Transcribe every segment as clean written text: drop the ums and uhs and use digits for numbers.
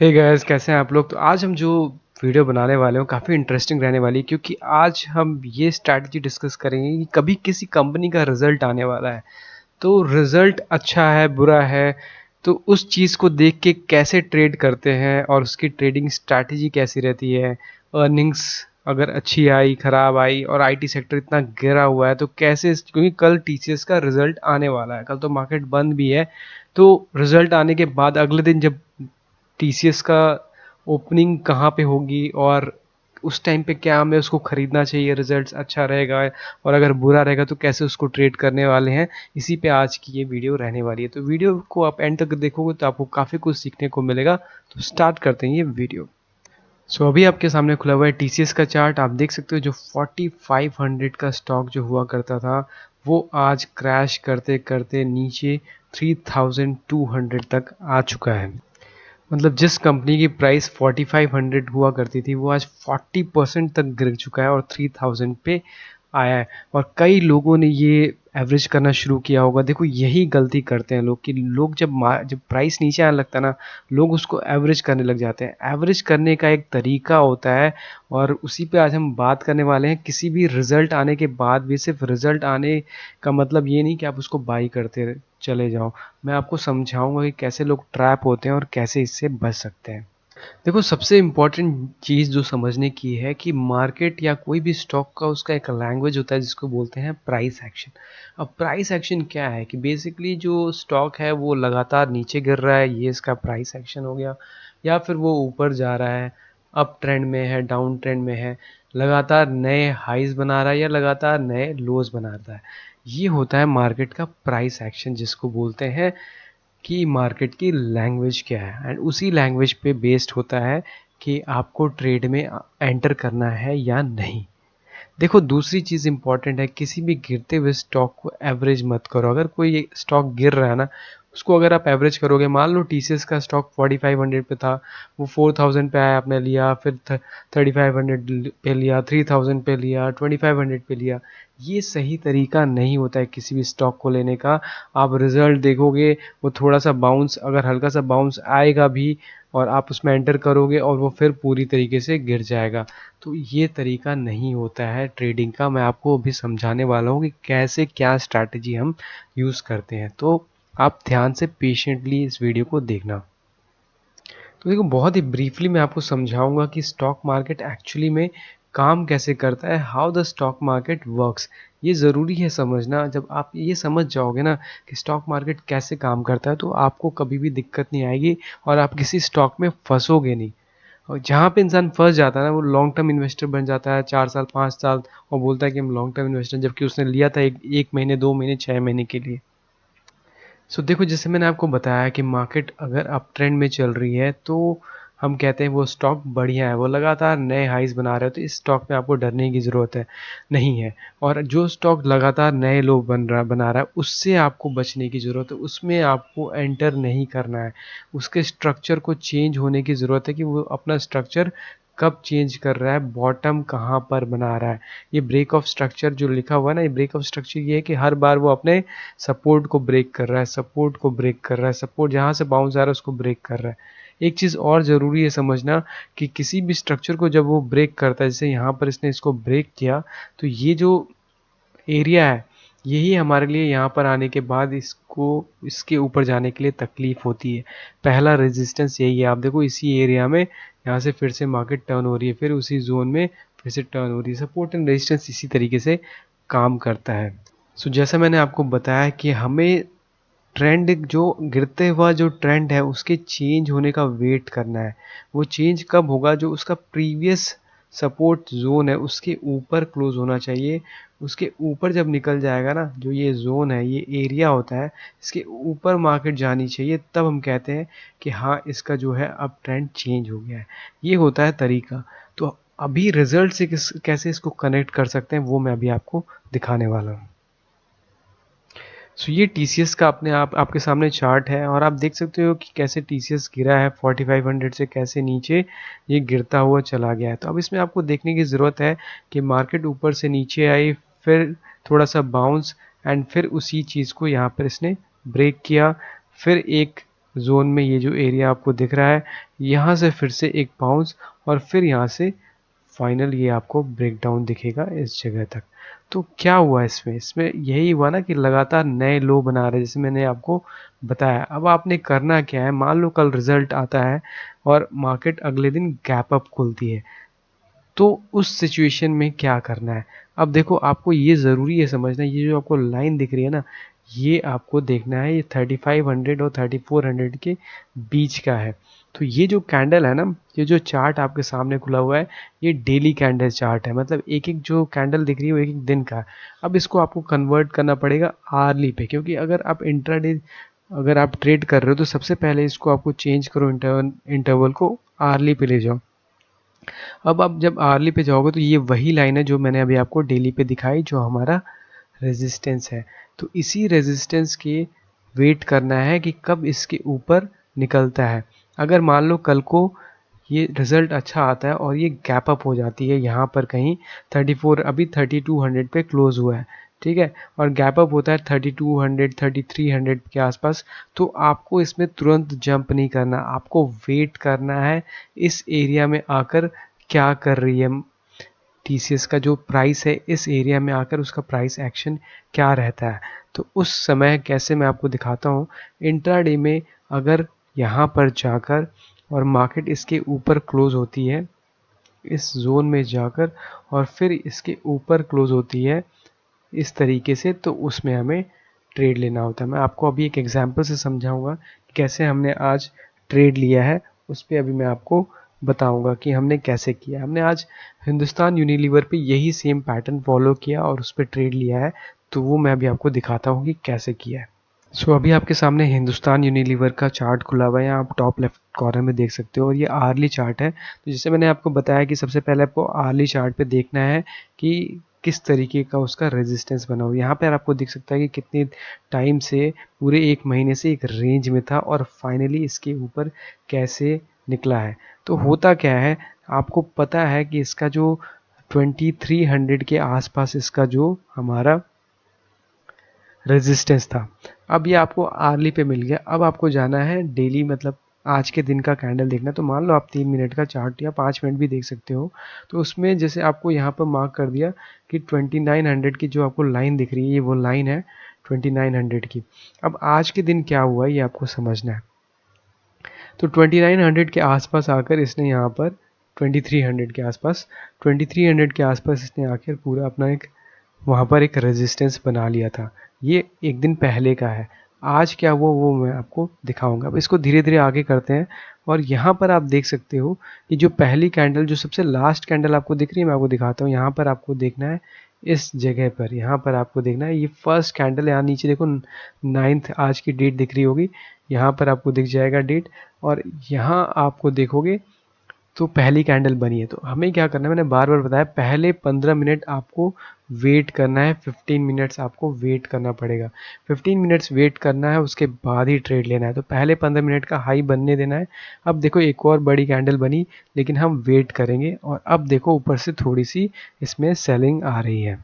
Hey guys, कैसे हैं आप लोग। तो आज हम जो वीडियो बनाने वाले हैं काफ़ी इंटरेस्टिंग रहने वाली है, क्योंकि आज हम ये स्ट्रैटेजी डिस्कस करेंगे कि कभी किसी कंपनी का रिजल्ट आने वाला है तो रिजल्ट अच्छा है बुरा है, तो उस चीज़ को देख के कैसे ट्रेड करते हैं और उसकी ट्रेडिंग स्ट्रैटेजी कैसी रहती है। अर्निंग्स अगर अच्छी आई ख़राब आई और आईटी सेक्टर इतना गिरा हुआ है तो कैसे, क्योंकि कल टीसीएस का रिजल्ट आने वाला है, कल तो मार्केट बंद भी है। तो रिजल्ट आने के बाद अगले दिन जब टीसीएस का ओपनिंग कहाँ पे होगी और उस टाइम पे क्या हमें उसको ख़रीदना चाहिए, रिजल्ट्स अच्छा रहेगा और अगर बुरा रहेगा तो कैसे उसको ट्रेड करने वाले हैं, इसी पे आज की ये वीडियो रहने वाली है। तो वीडियो को आप एंड तक देखोगे तो आपको काफ़ी कुछ सीखने को मिलेगा। तो स्टार्ट करते हैं ये वीडियो। अभी आपके सामने खुला हुआ है टीसीएस का चार्ट। आप देख सकते हो जो 4500 का स्टॉक जो हुआ करता था वो आज क्रैश करते करते नीचे 3200 तक आ चुका है। मतलब जिस कंपनी की प्राइस 4500 हुआ करती थी वो आज 40% तक गिर चुका है और 3000 पे आया है। और कई लोगों ने ये एवरेज करना शुरू किया होगा। देखो यही गलती करते हैं लोग कि लोग जब प्राइस नीचे आने लगता है ना, लोग उसको एवरेज करने लग जाते हैं। एवरेज करने का एक तरीका होता है और उसी पे आज हम बात करने वाले हैं। किसी भी रिजल्ट आने के बाद भी सिर्फ रिजल्ट आने का मतलब ये नहीं कि आप उसको बाई करते चले जाओ। मैं आपको समझाऊंगा कि कैसे लोग ट्रैप होते हैं और कैसे इससे बच सकते हैं। देखो सबसे इम्पोर्टेंट चीज़ जो समझने की है कि मार्केट या कोई भी स्टॉक का उसका एक लैंग्वेज होता है जिसको बोलते हैं प्राइस एक्शन। अब प्राइस एक्शन क्या है कि बेसिकली जो स्टॉक है वो लगातार नीचे गिर रहा है, ये इसका प्राइस एक्शन हो गया। या फिर वो ऊपर जा रहा है, अप ट्रेंड में है, डाउन ट्रेंड में है, लगातार नए हाइज बना रहा है या लगातार नए लोज बना रहा है। ये होता है मार्केट का प्राइस एक्शन, जिसको बोलते हैं कि मार्केट की लैंग्वेज क्या है। एंड उसी लैंग्वेज पे बेस्ड होता है कि आपको ट्रेड में एंटर करना है या नहीं। देखो दूसरी चीज़ इंपॉर्टेंट है, किसी भी गिरते हुए स्टॉक को एवरेज मत करो। अगर कोई स्टॉक गिर रहा है ना, उसको अगर आप एवरेज करोगे, मान लो टीसीएस का स्टॉक 4500 पे था, वो 4000 पे आया, आपने लिया, फिर 3500 पे लिया, 3000 पे लिया, 2500 पे लिया। ये सही तरीका नहीं होता है किसी भी स्टॉक को लेने का। आप रिजल्ट देखोगे, वो थोड़ा सा बाउंस, अगर हल्का सा बाउंस आएगा भी और आप उसमें एंटर करोगे और वो फिर पूरी तरीके से गिर जाएगा। तो ये तरीका नहीं होता है ट्रेडिंग का। मैं आपको अभी समझाने वाला हूँ कि कैसे क्या स्ट्रैटेजी हम यूज़ करते हैं। तो आप ध्यान से पेशेंटली इस वीडियो को देखना। तो देखो बहुत ही ब्रीफली मैं आपको समझाऊंगा कि स्टॉक मार्केट एक्चुअली में काम कैसे करता है, how the stock market works. ये ज़रूरी है समझना। जब आप ये समझ जाओगे ना कि स्टॉक मार्केट कैसे काम करता है तो आपको कभी भी दिक्कत नहीं आएगी और आप किसी स्टॉक में फंसोगे नहीं। और जहाँ पे इंसान फंस जाता है ना, वो लॉन्ग टर्म इन्वेस्टर बन जाता है, 4 साल 5 साल, और बोलता है कि हम लॉन्ग टर्म इन्वेस्टर, जबकि उसने लिया था एक महीने 2 महीने 6 महीने के लिए। देखो जैसे मैंने आपको बताया कि मार्केट अगर अप ट्रेंड में चल रही है तो हम कहते हैं वो स्टॉक बढ़िया है, वो लगातार नए हाइज बना रहे हो, तो इस स्टॉक में आपको डरने की ज़रूरत है नहीं है। और जो स्टॉक लगातार नए लो बना रहा है उससे आपको बचने की ज़रूरत है, उसमें आपको एंटर नहीं करना है। उसके स्ट्रक्चर को चेंज होने की ज़रूरत है कि वो अपना स्ट्रक्चर कब चेंज कर रहा है, बॉटम कहाँ पर बना रहा है। ये ब्रेक ऑफ स्ट्रक्चर जो लिखा हुआ है ना, ये ब्रेक ऑफ स्ट्रक्चर ये है कि हर बार वो अपने सपोर्ट को ब्रेक कर रहा है, सपोर्ट को ब्रेक कर रहा है, सपोर्ट जहाँ से बाउंस आ रहा है उसको ब्रेक कर रहा है। एक चीज़ और ज़रूरी है समझना कि किसी भी स्ट्रक्चर को जब वो ब्रेक करता है, जैसे यहाँ पर इसने इसको ब्रेक किया, तो ये जो एरिया है यही हमारे लिए यहाँ पर आने के बाद इसको इसके ऊपर जाने के लिए तकलीफ होती है। पहला रेजिस्टेंस यही है। आप देखो इसी एरिया में यहाँ से फिर से मार्केट टर्न हो रही है, फिर उसी जोन में फिर से टर्न हो रही है। सपोर्ट एंड रेजिस्टेंस इसी तरीके से काम करता है। जैसा मैंने आपको बताया कि हमें ट्रेंड जो गिरते हुआ जो ट्रेंड है उसके चेंज होने का वेट करना है। वो चेंज कब होगा, जो उसका प्रीवियस सपोर्ट जोन है उसके ऊपर क्लोज होना चाहिए। उसके ऊपर जब निकल जाएगा ना, जो ये जोन है, ये एरिया होता है, इसके ऊपर मार्केट जानी चाहिए, तब हम कहते हैं कि हाँ इसका जो है अब ट्रेंड चेंज हो गया है। ये होता है तरीका। तो अभी रिजल्ट से कैसे इसको कनेक्ट कर सकते हैं वो मैं अभी आपको दिखाने वाला हूँ। ये टीसीएस का अपने आप आपके सामने चार्ट है और आप देख सकते हो कि कैसे टीसीएस गिरा है 4500 से, कैसे नीचे ये गिरता हुआ चला गया है। तो अब इसमें आपको देखने की ज़रूरत है कि मार्केट ऊपर से नीचे आई, फिर थोड़ा सा बाउंस, एंड फिर उसी चीज़ को यहाँ पर इसने ब्रेक किया, फिर एक जोन में ये जो एरिया आपको दिख रहा है, यहाँ से फिर से एक बाउंस और फिर यहाँ से फाइनल ये आपको ब्रेकडाउन दिखेगा इस जगह तक। तो क्या हुआ इसमें यही हुआ ना कि लगातार नए लो बना रहे, जैसे मैंने आपको बताया। अब आपने करना क्या है, मान लो कल रिजल्ट आता है और मार्केट अगले दिन गैप अप खुलती है, तो उस सिचुएशन में क्या करना है। अब देखो, आपको ये ज़रूरी है समझना, ये जो आपको लाइन दिख रही है ना, ये आपको देखना है, ये 3500 और 3400 के बीच का है। तो ये जो कैंडल है ना, ये जो चार्ट आपके सामने खुला हुआ है, ये डेली कैंडल चार्ट है, मतलब एक एक जो कैंडल दिख रही है वो एक एक दिन का है। अब इसको आपको कन्वर्ट करना पड़ेगा आर्ली पे, क्योंकि अगर आप इंट्राडे अगर आप ट्रेड कर रहे हो तो सबसे पहले इसको आपको चेंज करो, इंटरवल को आर्ली पे ले जाओ। अब आप जब आर्ली पे जाओगे तो ये वही लाइन है जो मैंने अभी आपको डेली पे दिखाई, जो हमारा रेजिस्टेंस है। तो इसी रेजिस्टेंस के वेट करना है कि कब इसके ऊपर निकलता है। अगर मान लो कल को ये रिजल्ट अच्छा आता है और ये गैप अप हो जाती है यहाँ पर कहीं 34, अभी 3200 पे क्लोज हुआ है, ठीक है, और गैप अप होता है 3200 3300 के आसपास, तो आपको इसमें तुरंत जंप नहीं करना, आपको वेट करना है इस एरिया में आकर क्या कर रही है टीसीएस का जो प्राइस है, इस एरिया में आकर उसका प्राइस एक्शन क्या रहता है। तो उस समय कैसे मैं आपको दिखाता हूँ। इंट्राडे में अगर यहाँ पर जाकर और मार्केट इसके ऊपर क्लोज होती है, इस जोन में जाकर और फिर इसके ऊपर क्लोज होती है इस तरीके से, तो उसमें हमें ट्रेड लेना होता है। मैं आपको अभी एक एग्जांपल से समझाऊंगा कि कैसे हमने आज ट्रेड लिया है, उस पर अभी मैं आपको बताऊंगा कि हमने कैसे किया। हमने आज हिंदुस्तान यूनिलीवर पे यही सेम पैटर्न फॉलो किया और उस पर ट्रेड लिया है, तो वो मैं अभी आपको दिखाता हूँ कि कैसे किया है। अभी आपके सामने हिंदुस्तान यूनिलीवर का चार्ट खुला हुआ है, यहाँ आप टॉप लेफ्ट कॉर्नर में देख सकते हो, और ये आर्ली चार्ट है। तो जैसे मैंने आपको बताया कि सबसे पहले आपको आर्ली चार्ट पे देखना है कि किस तरीके का उसका रेजिस्टेंस बना हुआ है। यहाँ पर आपको दिख सकता है कि कितने टाइम से, पूरे एक महीने से एक रेंज में था और फाइनली इसके ऊपर कैसे निकला है। तो होता क्या है, आपको पता है कि इसका जो 2300 के आसपास इसका जो हमारा रेजिस्टेंस था, अब ये आपको आर्ली पे मिल गया। अब आपको जाना है डेली, मतलब आज के दिन का कैंडल देखना। तो मान लो आप 3 मिनट का चार्ट या 5 मिनट भी देख सकते हो, तो उसमें जैसे आपको यहाँ पर मार्क कर दिया कि 2900 की जो आपको लाइन दिख रही है, ये वो लाइन है 2900 की। अब आज के दिन क्या हुआ ये आपको समझना है। तो 2900 के आसपास आकर इसने यहाँ पर 2300 के आसपास 2300 के आसपास इसने आकर पूरा अपना एक वहाँ पर एक रेजिस्टेंस बना लिया था। ये एक दिन पहले का है। आज क्या हुआ वो मैं आपको दिखाऊंगा। अब इसको धीरे धीरे आगे करते हैं, और यहाँ पर आप देख सकते हो कि जो पहली कैंडल, जो सबसे लास्ट कैंडल आपको दिख रही है, मैं आपको दिखाता हूँ। यहाँ पर आपको देखना है इस जगह पर, यहाँ पर आपको देखना है ये फर्स्ट कैंडल। यहाँ नीचे देखो 9th आज की डेट दिख रही होगी, यहाँ पर आपको दिख जाएगा डेट, और यहाँ आपको देखोगे तो पहली कैंडल बनी है। तो हमें क्या करना है, मैंने बार बार बताया, पहले 15 मिनट आपको वेट करना है, 15 मिनट्स आपको वेट करना पड़ेगा। 15 मिनट्स वेट करना है, उसके बाद ही ट्रेड लेना है। तो पहले 15 मिनट का हाई बनने देना है। अब देखो एक और बड़ी कैंडल बनी, लेकिन हम वेट करेंगे, और अब देखो ऊपर से थोड़ी सी इसमें सेलिंग आ रही है।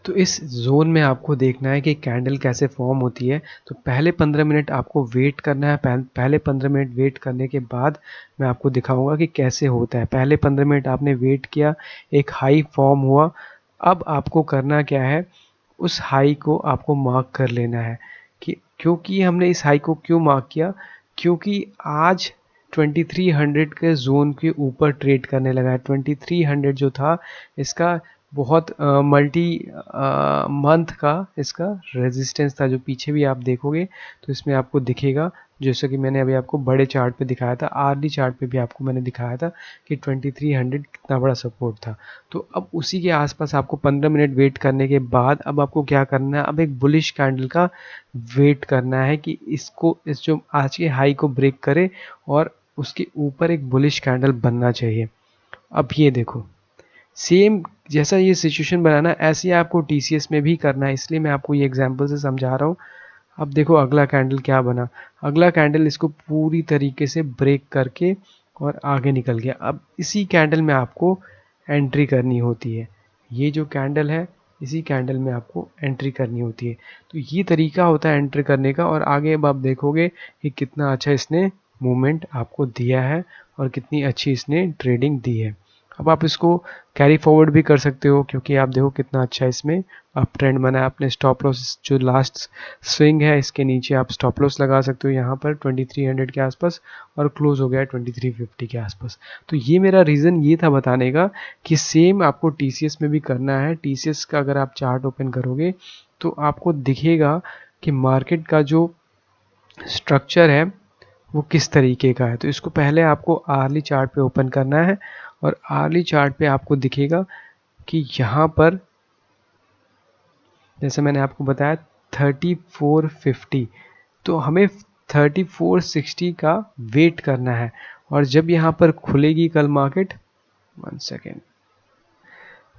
तो इस जोन में आपको देखना है कि कैंडल कैसे फॉर्म होती है। तो पहले 15 मिनट आपको वेट करना है। पहले 15 मिनट वेट करने के बाद मैं आपको दिखाऊंगा कि कैसे होता है। पहले 15 मिनट आपने वेट किया, एक हाई फॉर्म हुआ। अब आपको करना क्या है, उस हाई को आपको मार्क कर लेना है। कि क्योंकि हमने इस हाई को क्यों मार्क किया, क्योंकि आज 2300 के जोन के ऊपर ट्रेड करने लगा है। 2300 जो था इसका बहुत मल्टी मंथ का इसका रेजिस्टेंस था, जो पीछे भी आप देखोगे तो इसमें आपको दिखेगा। जैसे कि मैंने अभी आपको बड़े चार्ट पे दिखाया था, आर्ली चार्ट पे भी आपको मैंने दिखाया था कि 2300 कितना बड़ा सपोर्ट था। तो अब उसी के आसपास आपको 15 मिनट वेट करने के बाद अब आपको क्या करना है, अब एक बुलिश कैंडल का वेट करना है कि इसको, इस जो आज के हाई को ब्रेक करे और उसके ऊपर एक बुलिश कैंडल बनना चाहिए। अब ये देखो, सेम जैसा ये सिचुएशन बनाना ऐसे ही आपको टीसीएस में भी करना है, इसलिए मैं आपको ये एग्जांपल से समझा रहा हूँ। अब देखो अगला कैंडल क्या बना, अगला कैंडल इसको पूरी तरीके से ब्रेक करके और आगे निकल गया। अब इसी कैंडल में आपको एंट्री करनी होती है। ये जो कैंडल है इसी कैंडल में आपको एंट्री करनी होती है। तो ये तरीका होता है एंट्री करने का, और आगे अब आप देखोगे कि कितना अच्छा इसने मूवमेंट आपको दिया है और कितनी अच्छी इसने ट्रेडिंग दी है। अब आप इसको कैरी फॉरवर्ड भी कर सकते हो, क्योंकि आप देखो कितना अच्छा इसमें अप ट्रेंड बना है। अपने स्टॉप लॉस जो लास्ट स्विंग है इसके नीचे आप स्टॉप लॉस लगा सकते हो यहाँ पर 2300 के आसपास, और क्लोज हो गया 2350 के आसपास। तो ये मेरा रीज़न ये था बताने का कि सेम आपको TCS में भी करना है। TCS का अगर आप चार्ट ओपन करोगे तो आपको दिखेगा कि मार्केट का जो स्ट्रक्चर है वो किस तरीके का है। तो इसको पहले आपको आर्ली चार्ट पे ओपन करना है, और आर्ली चार्ट पे आपको दिखेगा कि यहाँ पर जैसे मैंने आपको बताया 3450, तो हमें 3460 का वेट करना है। और जब यहाँ पर खुलेगी कल मार्केट, 1 सेकेंड,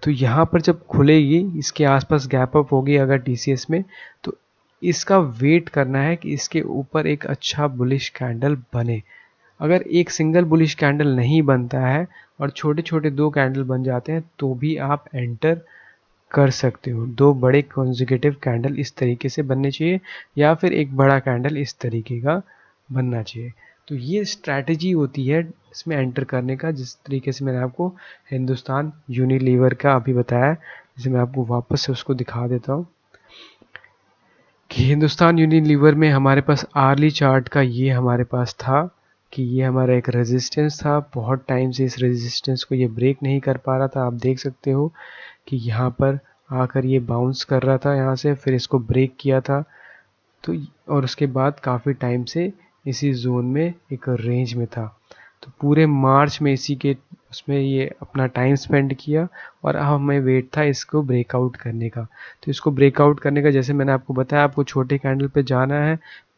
तो यहाँ पर जब खुलेगी इसके आसपास गैप अप होगी अगर TCS में, तो इसका वेट करना है कि इसके ऊपर एक अच्छा बुलिश कैंडल बने। अगर एक सिंगल बुलिश कैंडल नहीं बनता है और छोटे छोटे 2 कैंडल बन जाते हैं तो भी आप एंटर कर सकते हो। 2 बड़े कॉन्जिक्यूटिव कैंडल इस तरीके से बनने चाहिए, या फिर एक बड़ा कैंडल इस तरीके का बनना चाहिए। तो ये स्ट्रैटेजी होती है इसमें एंटर करने का, जिस तरीके से मैंने आपको हिंदुस्तान यूनिलीवर का अभी बताया। जैसे मैं आपको वापस से उसको दिखा देता हूँ कि हिंदुस्तान यूनिलीवर में हमारे पास आर्ली चार्ट का ये हमारे पास था कि ये हमारा एक रेजिस्टेंस था। बहुत टाइम से इस रेजिस्टेंस को ये ब्रेक नहीं कर पा रहा था। आप देख सकते हो कि यहाँ पर आकर ये बाउंस कर रहा था यहाँ से, फिर इसको ब्रेक किया था। तो और उसके बाद काफ़ी टाइम से इसी जोन में एक रेंज में था। तो पूरे मार्च में इसी के उसमें ये अपना टाइम स्पेंड किया, और अब हमें वेट था इसको ब्रेकआउट करने का। तो इसको ब्रेकआउट करने का, जैसे मैंने आपको बताया, आपको छोटे कैंडल पे जाना है,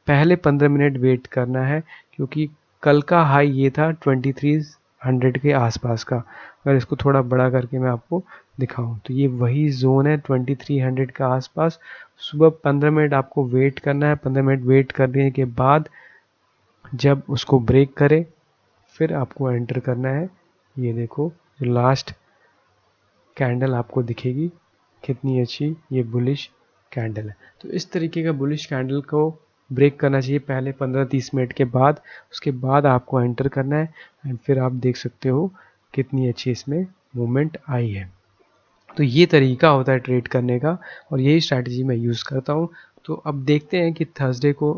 पहले 15 मिनट वेट करना है, क्योंकि कल का हाई ये था 2300 के आसपास का। अगर इसको थोड़ा बड़ा करके मैं आपको दिखाऊं तो ये वही जोन है 2300 के आसपास। सुबह 15 मिनट आपको वेट करना है। 15 मिनट वेट करने के बाद जब उसको ब्रेक करे फिर आपको एंटर करना है। ये देखो जो लास्ट कैंडल आपको दिखेगी कितनी अच्छी ये बुलिश कैंडल है। तो इस तरीके का बुलिश कैंडल को ब्रेक करना चाहिए पहले 15-30 मिनट के बाद, उसके बाद आपको एंटर करना है। एंड फिर आप देख सकते हो कितनी अच्छी इसमें मूवमेंट आई है। तो ये तरीका होता है ट्रेड करने का, और यही स्ट्रैटेजी मैं यूज़ करता हूँ। तो अब देखते हैं कि थर्सडे को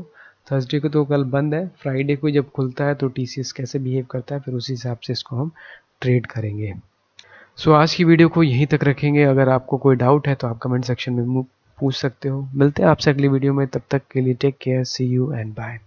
तो कल बंद है, फ्राइडे को जब खुलता है तो TCS कैसे बिहेव करता है, फिर उसी हिसाब से इसको हम ट्रेड करेंगे। सो आज की वीडियो को यहीं तक रखेंगे। अगर आपको कोई डाउट है तो आप कमेंट सेक्शन में पूछ सकते हो। मिलते हैं आपसे अगली वीडियो में, तब तक के लिए take care, see you and bye.